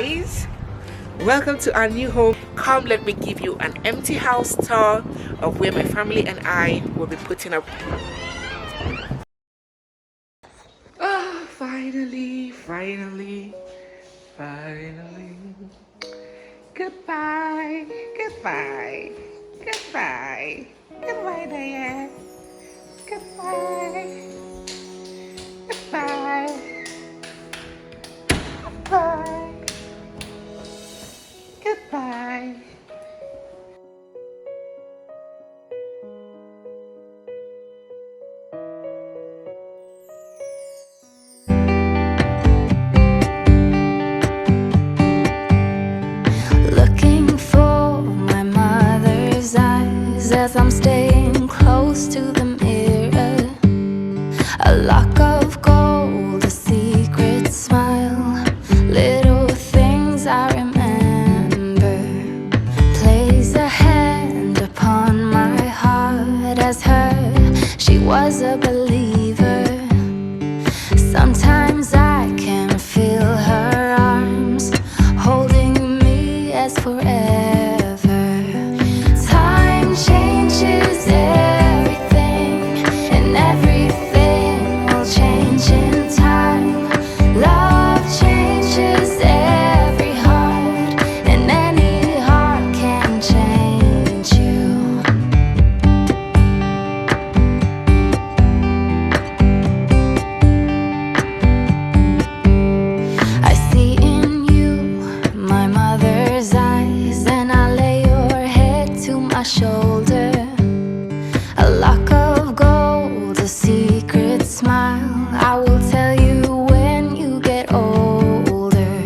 guys, welcome to our new home. Come, let me give you an empty house tour of where my family and I will be putting up. Finally. Goodbye, Diane. Goodbye. Looking for my mother's eyes as I'm staying close to the mirror. A lock of gold, a secret smile, little things I remember. Place a hand upon my heart as her, she was a believer. Sometimes I can feel her arms holding me as forever. Time changes everything, and everything will change in time. Love changes every heart, and any heart can change you. I see in you my mother's eyes, and I lay your head to my shoulder. A lock of gold, a secret smile, I will tell you when you get older.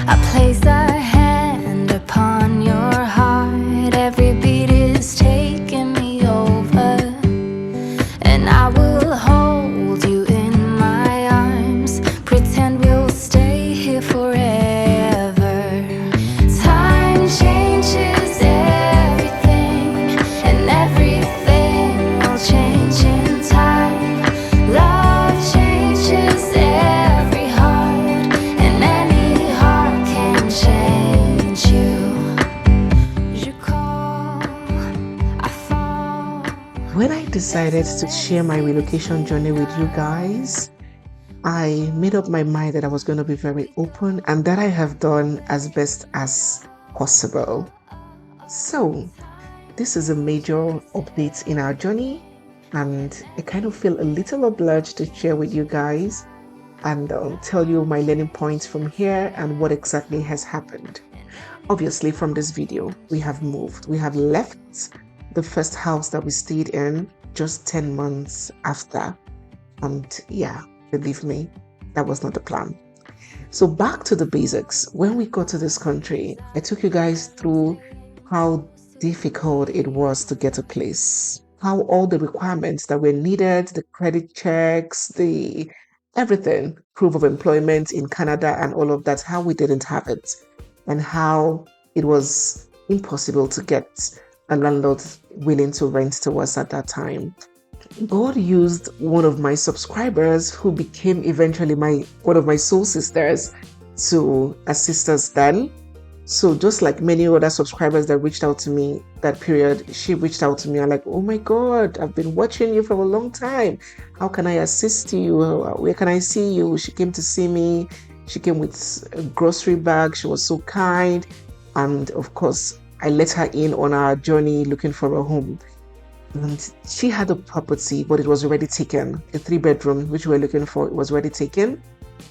I place a hand upon your heart, every beat is taking me over, and I will hold you in my arms, pretend we'll stay here forever. Time changes everything, and everything will change in time. Love changes every heart, and any heart can change you. Je call, I fall. When I decided to share my relocation journey with you guys, I made up my mind that I was going to be very open, and that I have done as best as possible. So this is a major update in our journey, and I kind of feel a little obliged to share with you guys and tell you my learning points from here and what exactly has happened. Obviously, from this video, we have moved. We have left the first house that we stayed in just 10 months after. And yeah, believe me, that was not the plan. So back to the basics. When we got to this country, I took you guys through how difficult it was to get a place, how all the requirements that were needed, the credit checks, the everything, proof of employment in Canada and all of that, how we didn't have it, and how it was impossible to get a landlord willing to rent to us at that time. God used one of my subscribers, who became eventually one of my soul sisters, to assist us then. So just like many other subscribers that reached out to me that period, she reached out to me and like, oh my God, I've been watching you for a long time. How can I assist you? Where can I see you? She came to see me. She came with a grocery bag. She was so kind. And of course, I let her in on our journey looking for a home. And she had a property, but it was already taken. A 3-bedroom, which we were looking for, it was already taken.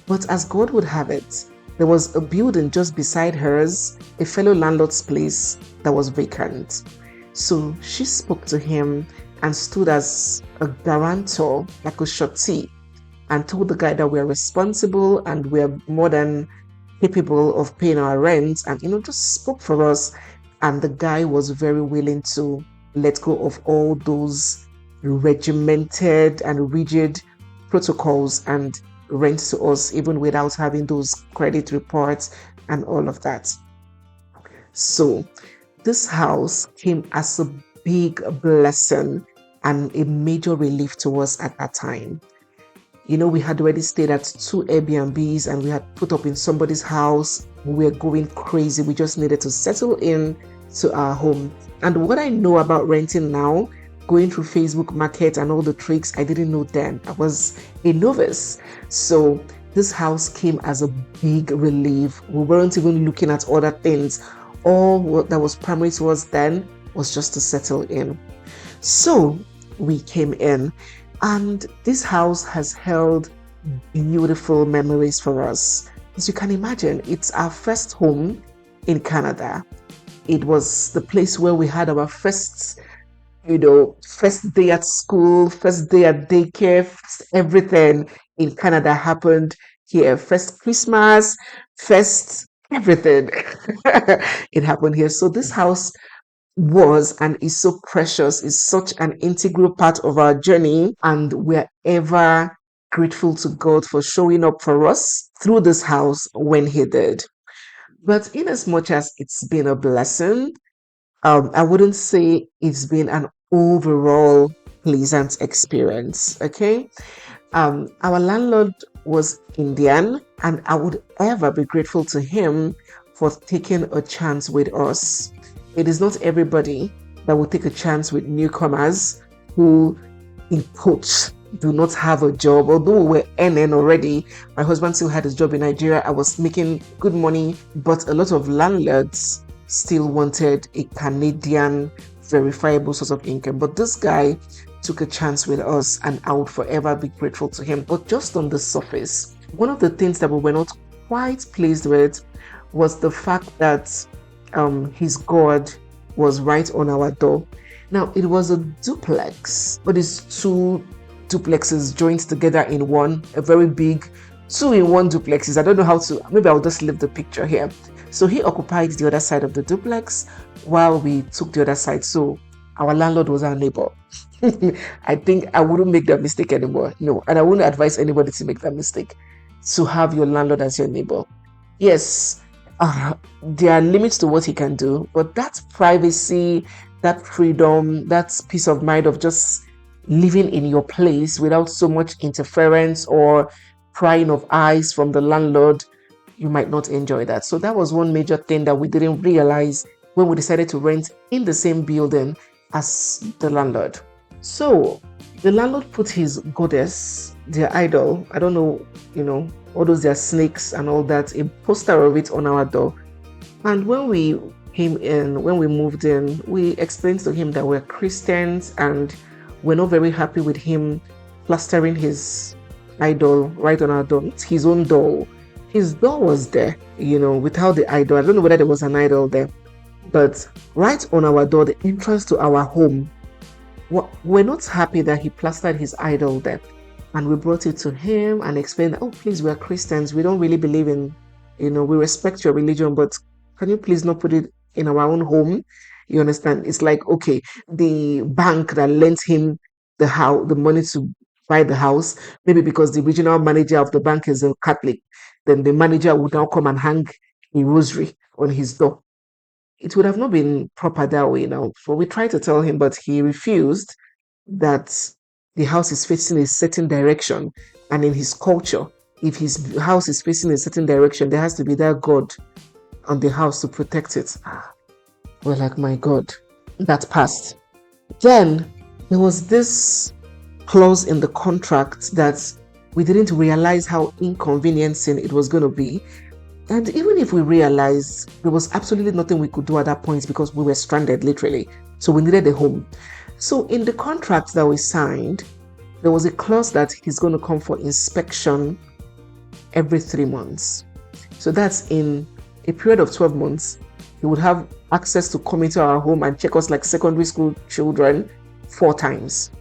But as God would have it, there was a building just beside hers, a fellow landlord's place, that was vacant. So she spoke to him and stood as a guarantor, like a surety, and told the guy that we're responsible and we're more than capable of paying our rent, and just spoke for us. And the guy was very willing to let go of all those regimented and rigid protocols and rent to us, even without having those credit reports and all of that. So this house came as a big blessing and a major relief to us at that time. We had already stayed at 2 Airbnbs, and we had put up in somebody's house we were going crazy. We just needed to settle in to our home. And what I know about renting now, going through Facebook Market and all the tricks, I didn't know then. I was a novice. So this house came as a big relief. We weren't even looking at other things. All that was primary to us then was just to settle in. So we came in, and this house has held beautiful memories for us. As you can imagine, it's our first home in Canada. It was the place where we had our first, first day at school, first day at daycare, everything in Canada happened here. First Christmas, first everything. It happened here. So this house was and is so precious, is such an integral part of our journey, and we're ever grateful to God for showing up for us through this house when He did. But in as much as it's been a blessing, I wouldn't say it's been an overall pleasant experience. Okay. Our landlord was Indian, and I would ever be grateful to him for taking a chance with us. It is not everybody that will take a chance with newcomers who, in quotes, do not have a job. Although we were earning already, my husband still had his job in Nigeria. I was making good money, but a lot of landlords still wanted a Canadian verifiable source of income. But this guy took a chance with us, and I would forever be grateful to him. But just on the surface, one of the things that we were not quite pleased with was the fact that his God was right on our door. Now, it was a duplex, but it's two duplexes joined together in one, a very big 2-in-1 duplexes. I don't know how to, maybe I'll just leave the picture here. So he occupied the other side of the duplex while we took the other side. So our landlord was our neighbor. I think I wouldn't make that mistake anymore. No, and I wouldn't advise anybody to make that mistake, to have your landlord as your neighbor. Yes, there are limits to what he can do, but that privacy, that freedom, that peace of mind of just living in your place without so much interference or prying of eyes from the landlord, you might not enjoy that. So that was one major thing that we didn't realize when we decided to rent in the same building as the landlord. So the landlord put his goddess, their idol, I don't know, all those their snakes and all that, a poster of it on our door. And when we came in, when we moved in, we explained to him that we're Christians and we're not very happy with him plastering his idol right on our door. It's his own door. His door was there, without the idol. I don't know whether there was an idol there, but right on our door, the entrance to our home, we're not happy that he plastered his idol there. And we brought it to him and explained, oh, please, we're Christians. We don't really believe in, we respect your religion, but can you please not put it in our own home? You understand? It's like, okay, the bank that lent him the money to buy the house, maybe because the regional manager of the bank is a Catholic, then the manager would now come and hang a rosary on his door. It would have not been proper that way now. So we tried to tell him, but he refused. That the house is facing a certain direction, and in his culture, if his house is facing a certain direction, there has to be that God on the house to protect it. We're like, my God, that passed. Then there was this clause in the contract that we didn't realize how inconveniencing it was going to be. And even if we realized, there was absolutely nothing we could do at that point because we were stranded, literally. So we needed a home. So in the contract that we signed, there was a clause that he's going to come for inspection every 3 months. So that's in a period of 12 months, he would have access to come into our home and check us like secondary school children 4 times.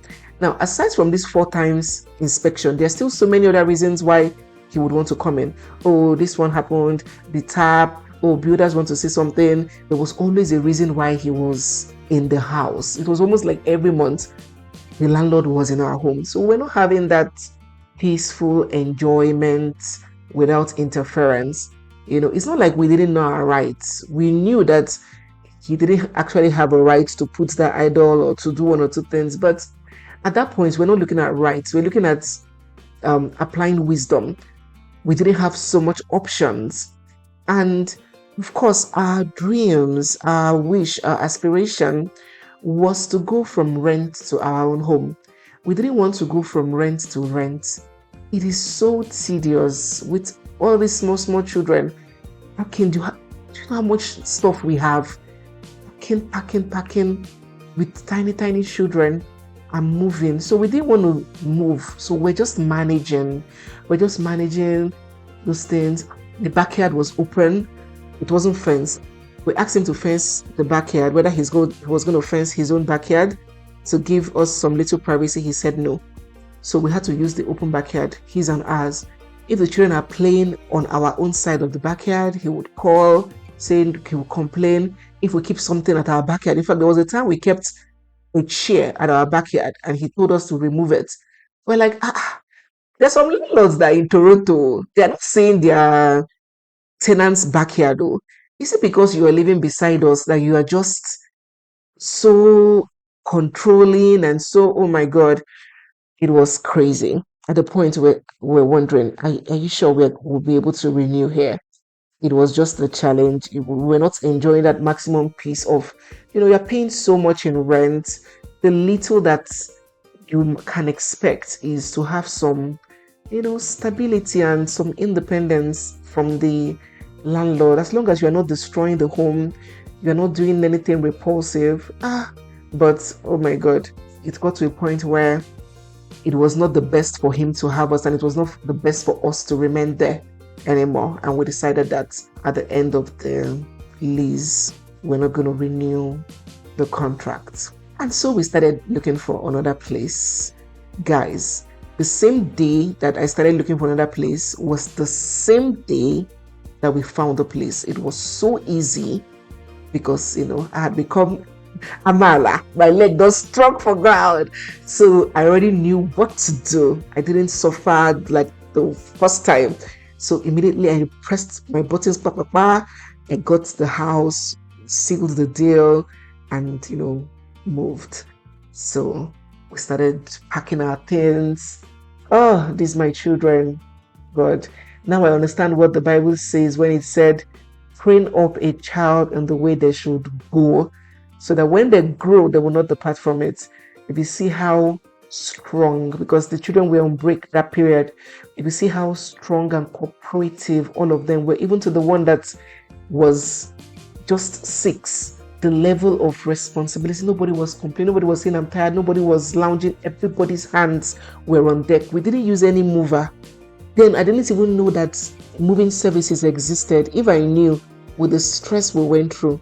Now, aside from this 4 times inspection, there are still so many other reasons why he would want to come in. Oh, this one happened, the tap, oh, builders want to say something. There was always a reason why he was in the house. It was almost like every month the landlord was in our home. So we're not having that peaceful enjoyment without interference. It's not like we didn't know our rights. We knew that he didn't actually have a right to put that idol or to do 1 or 2 things. But at that point, we're not looking at rights. We're looking at applying wisdom. We didn't have so much options. And of course, our dreams, our wish, our aspiration was to go from rent to our own home. We didn't want to go from rent to rent. It is so tedious with all these small children. Do you know how much stuff we have? Packing with tiny children and moving. So we didn't want to move. So we're just managing. Those things. The backyard was open. It wasn't fenced. We asked him to fence the backyard, whether he was going to fence his own backyard to give us some little privacy. He said no. So we had to use the open backyard, his and ours. If the children are playing on our own side of the backyard, he would call, saying he would complain if we keep something at our backyard. In fact, there was a time we kept a chair at our backyard and he told us to remove it. We're like, there's some landlords that in Toronto, they're not saying their tenant's backyard. Though. Is it because you are living beside us that you are just so controlling and so, oh my God, it was crazy. At the point where we're wondering, are you sure we'll be able to renew here? It was just a challenge. We were not enjoying that maximum piece of, you're paying so much in rent. The little that you can expect is to have some, stability and some independence from the landlord. As long as you're not destroying the home, you're not doing anything repulsive. But oh my God, it got to a point where it was not the best for him to have us, and it was not the best for us to remain there anymore. And we decided that at the end of the lease, we're not going to renew the contract. And so we started looking for another place. Guys, the same day that I started looking for another place was the same day that we found the place. It was so easy because, I had become Amala. My leg was struck for ground. So I already knew what to do. I didn't suffer like the first time. So immediately I pressed my buttons, I got the house, sealed the deal, and, moved. So we started packing our things. Oh, these my children. God. Now I understand what the Bible says when it said, train up a child in the way they should go, so that when they grow, they will not depart from it. If you see how strong, because the children were on break that period, if you see how strong and cooperative all of them were, even to the one that was just 6, the level of responsibility, nobody was complaining, nobody was saying I'm tired, nobody was lounging, everybody's hands were on deck. We didn't use any mover. Then I didn't even know that moving services existed. If I knew, with the stress we went through,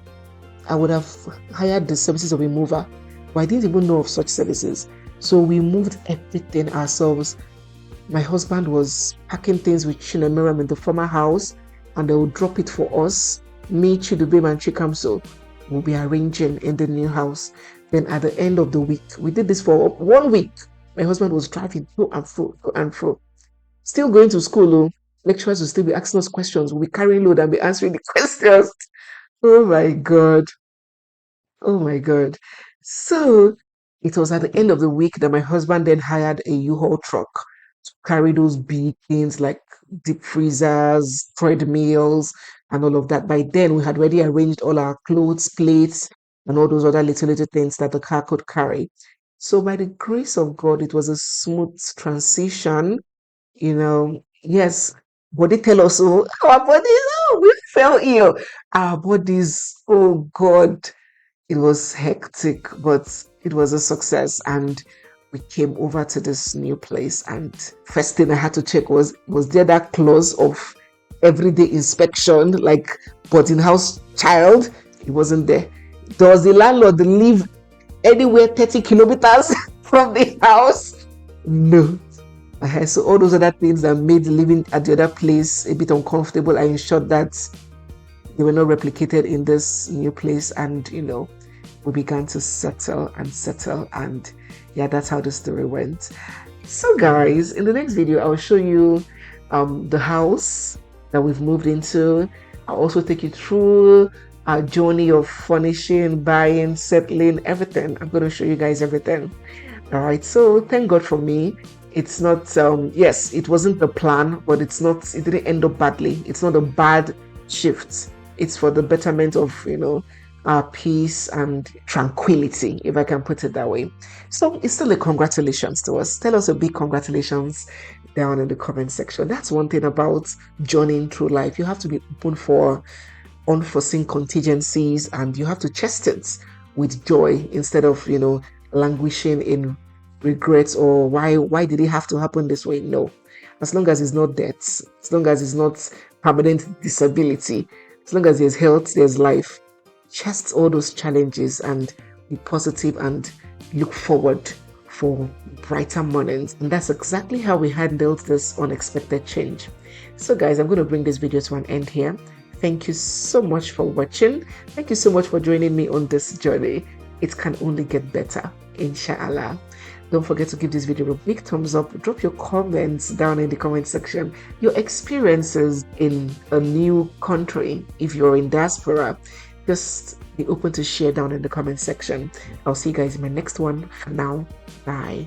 I would have hired the services of a mover, but I didn't even know of such services. So we moved everything ourselves. My husband was packing things with Chinemeram in the former house, and they would drop it for us. Me, Chidubem, and Chikamso will be arranging in the new house. Then at the end of the week, we did this for 1 week. My husband was driving to and fro. Still going to school. Lecturers will still be asking us questions. We'll be carrying load and be answering the questions. Oh my God. Oh my God. So it was at the end of the week that my husband then hired a U-Haul truck to carry those big things like deep freezers, treadmills, and all of that. By then, we had already arranged all our clothes, plates, and all those other little things that the car could carry. So by the grace of God, it was a smooth transition. Yes, body tell us, oh, our bodies, oh, we fell ill. Our bodies, oh God, it was hectic, but it was a success. And we came over to this new place. And first thing I had to check was there that clause of everyday inspection, like boarding house child? It wasn't there. Does the landlord live anywhere 30 kilometers from the house? No. So all those other things that made living at the other place a bit uncomfortable, I ensured that they were not replicated in this new place. And, we began to settle. And yeah, that's how the story went. So guys, in the next video, I'll show you the house that we've moved into. I'll also take you through our journey of furnishing, buying, settling, everything. I'm going to show you guys everything. All right. So thank God for me. It's not, yes, it wasn't the plan, but it didn't end up badly. It's not a bad shift. It's for the betterment of, our peace and tranquility, if I can put it that way. So it's still a congratulations to us. Tell us a big congratulations down in the comment section. That's one thing about journeying through life. You have to be open for unforeseen contingencies, and you have to chest it with joy instead of, languishing in regrets or why did it have to happen this way. No, as long as it's not death, as long as it's not permanent disability, as long as there's health, there's life, chest all those challenges and be positive and look forward for brighter mornings. And that's exactly how we handled this unexpected change. So guys, I'm going to bring this video to an end here. Thank you so much for watching. Thank you so much for joining me on this journey. It can only get better, inshallah. Don't forget to give this video a big thumbs up. Drop your comments down in the comment section. Your experiences in a new country, if you're in diaspora, just be open to share down in the comment section. I'll see you guys in my next one. For now, bye.